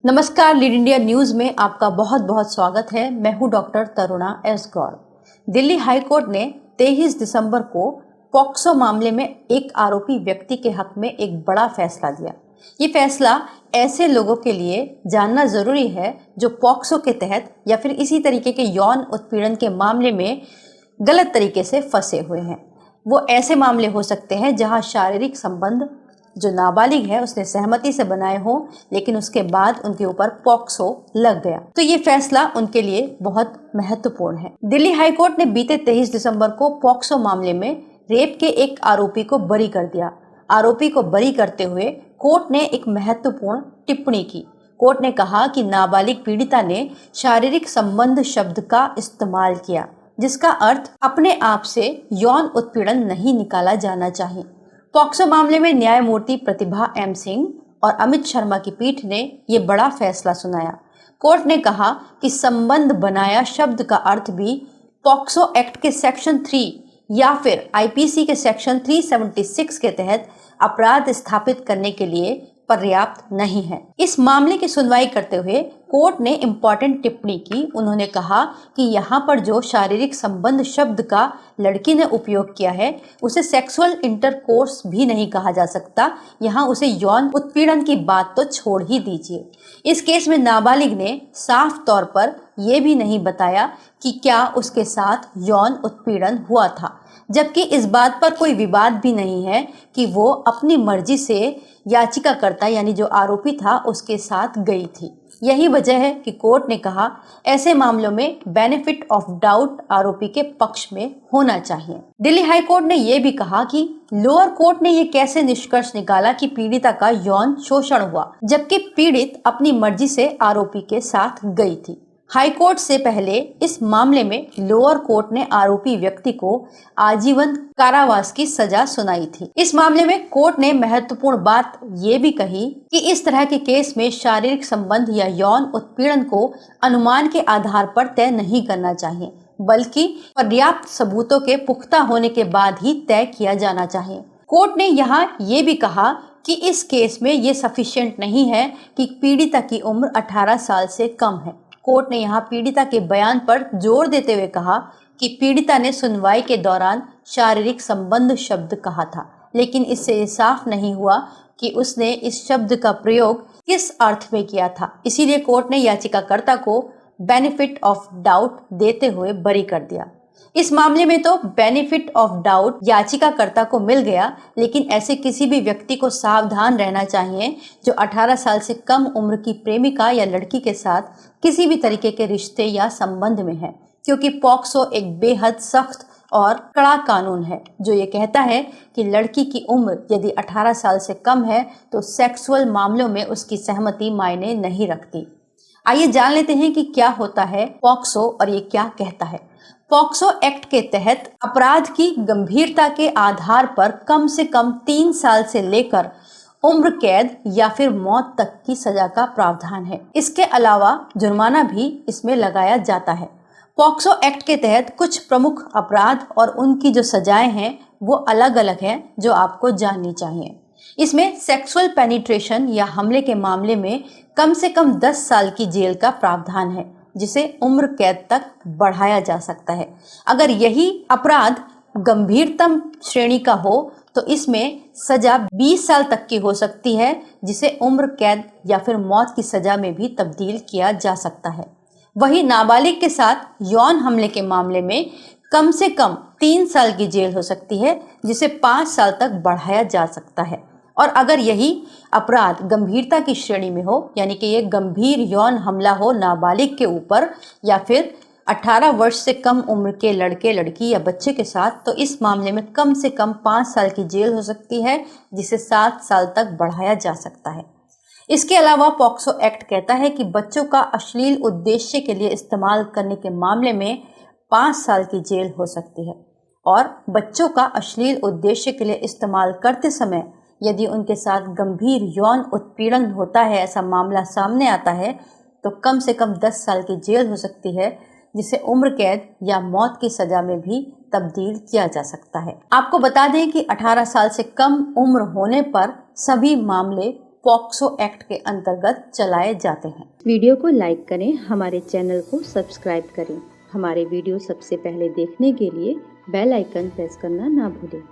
नमस्कार, lead India news में आपका बहुत बहुत स्वागत है। मैं हूं डॉक्टर तरुणा एस गौर। दिल्ली हाई कोर्ट ने 23 दिसंबर को पॉक्सो मामले में एक आरोपी व्यक्ति के हक में एक बड़ा फैसला दिया। ये फैसला ऐसे लोगों के लिए जानना जरूरी है जो पॉक्सो के तहत या फिर इसी तरीके के यौन उत्पीड़न के मामले में गलत तरीके से फंसे हुए हैं। वो ऐसे मामले हो सकते हैं जहां शारीरिक संबंध जो नाबालिग है उसने सहमति से बनाए हो, लेकिन उसके बाद उनके ऊपर पॉक्सो लग गया, तो ये फैसला उनके लिए बहुत महत्वपूर्ण है। दिल्ली हाई कोर्ट ने बीते 23 दिसंबर को पॉक्सो मामले में रेप के एक आरोपी को बरी कर दिया। आरोपी को बरी करते हुए कोर्ट ने एक महत्वपूर्ण टिप्पणी की। कोर्ट ने कहा कि नाबालिग पीड़िता ने शारीरिक संबंध शब्द का इस्तेमाल किया, जिसका अर्थ अपने आप से यौन उत्पीड़न नहीं निकाला जाना चाहिए। पॉक्सो मामले में न्यायमूर्ति प्रतिभा एम सिंह और अमित शर्मा की पीठ ने ये बड़ा फैसला सुनाया। कोर्ट ने कहा कि संबंध बनाया शब्द का अर्थ भी पॉक्सो एक्ट के सेक्शन 3 या फिर आईपीसी के सेक्शन 376 के तहत अपराध स्थापित करने के लिए पर्याप्त नहीं है। इस मामले की सुनवाई करते हुए कोर्ट ने इम्पोर्टेंट टिप्पणी की। उन्होंने कहा कि यहाँ पर जो शारीरिक संबंध शब्द का लड़की ने उपयोग किया है उसे सेक्सुअल इंटरकोर्स भी नहीं कहा जा सकता। यहाँ उसे यौन उत्पीड़न की बात तो छोड़ ही दीजिए। इस केस में नाबालिग ने साफ तौर पर यह भी नहीं बताया कि क्या उसके साथ यौन उत्पीड़न हुआ था, जबकि इस बात पर कोई विवाद भी नहीं है कि वो अपनी मर्जी से याचिकाकर्ता यानी जो आरोपी था उसके साथ गई थी। यही वजह है कि कोर्ट ने कहा ऐसे मामलों में बेनिफिट ऑफ डाउट आरोपी के पक्ष में होना चाहिए। दिल्ली हाई कोर्ट ने यह भी कहा कि लोअर कोर्ट ने यह कैसे निष्कर्ष निकाला कि पीड़िता का यौन शोषण हुआ, जबकि पीड़ित अपनी मर्जी से आरोपी के साथ गई थी। हाई कोर्ट से पहले इस मामले में लोअर कोर्ट ने आरोपी व्यक्ति को आजीवन कारावास की सजा सुनाई थी। इस मामले में कोर्ट ने महत्वपूर्ण बात ये भी कही कि इस तरह के केस में शारीरिक संबंध या यौन उत्पीड़न को अनुमान के आधार पर तय नहीं करना चाहिए, बल्कि पर्याप्त सबूतों के पुख्ता होने के बाद ही तय किया जाना चाहिए। कोर्ट ने यहाँ ये भी कहा कि इस केस में ये सफिशिएंट नहीं है कि पीड़िता की उम्र 18 साल से कम है। कोर्ट ने यहाँ पीड़िता के बयान पर जोर देते हुए कहा कि पीड़िता ने सुनवाई के दौरान शारीरिक संबंध शब्द कहा था, लेकिन इससे ये साफ नहीं हुआ कि उसने इस शब्द का प्रयोग किस अर्थ में किया था। इसीलिए कोर्ट ने याचिकाकर्ता को बेनिफिट ऑफ डाउट देते हुए बरी कर दिया। इस मामले में तो बेनिफिट ऑफ डाउट याचिकाकर्ता को मिल गया, लेकिन ऐसे किसी भी व्यक्ति को सावधान रहना चाहिए जो 18 साल से कम उम्र की प्रेमिका या लड़की के साथ किसी भी तरीके के रिश्ते या संबंध में है, क्योंकि पॉक्सो एक बेहद सख्त और कड़ा कानून है जो ये कहता है कि लड़की की उम्र यदि 18 साल से कम है तो सेक्सुअल मामलों में उसकी सहमति मायने नहीं रखती। आइए जान लेते हैं कि क्या होता है पॉक्सो और ये क्या कहता है। पॉक्सो एक्ट के तहत अपराध की गंभीरता के आधार पर कम से कम 3 साल से लेकर उम्र कैद या फिर मौत तक की सजा का प्रावधान है। इसके अलावा जुर्माना भी इसमें लगाया जाता है। पॉक्सो एक्ट के तहत कुछ प्रमुख अपराध और उनकी जो सजाएं हैं वो अलग अलग हैं जो आपको जाननी चाहिए। इसमें सेक्सुअल पेनिट्रेशन या हमले के मामले में कम से कम 10 साल की जेल का प्रावधान है, जिसे उम्र कैद तक बढ़ाया जा सकता है। अगर यही अपराध गंभीरतम श्रेणी का हो तो इसमें सजा 20 साल तक की हो सकती है, जिसे उम्र कैद या फिर मौत की सजा में भी तब्दील किया जा सकता है। वही नाबालिग के साथ यौन हमले के मामले में कम से कम 3 साल की जेल हो सकती है, जिसे 5 साल तक बढ़ाया जा सकता है। और अगर यही अपराध गंभीरता की श्रेणी में हो, यानी कि ये गंभीर यौन हमला हो नाबालिग के ऊपर या फिर 18 वर्ष से कम उम्र के लड़के लड़की या बच्चे के साथ, तो इस मामले में कम से कम 5 साल की जेल हो सकती है, जिसे 7 साल तक बढ़ाया जा सकता है। इसके अलावा पॉक्सो एक्ट कहता है कि बच्चों का अश्लील उद्देश्य के लिए इस्तेमाल करने के मामले में 5 साल की जेल हो सकती है, और बच्चों का अश्लील उद्देश्य के लिए इस्तेमाल करते समय यदि उनके साथ गंभीर यौन उत्पीड़न होता है, ऐसा मामला सामने आता है, तो कम से कम 10 साल की जेल हो सकती है, जिसे उम्र कैद या मौत की सजा में भी तब्दील किया जा सकता है। आपको बता दें कि 18 साल से कम उम्र होने पर सभी मामले पॉक्सो एक्ट के अंतर्गत चलाए जाते हैं। वीडियो को लाइक करें, हमारे चैनल को सब्सक्राइब करें। हमारे वीडियो सबसे पहले देखने के लिए बेल आइकन प्रेस करना ना भूलें।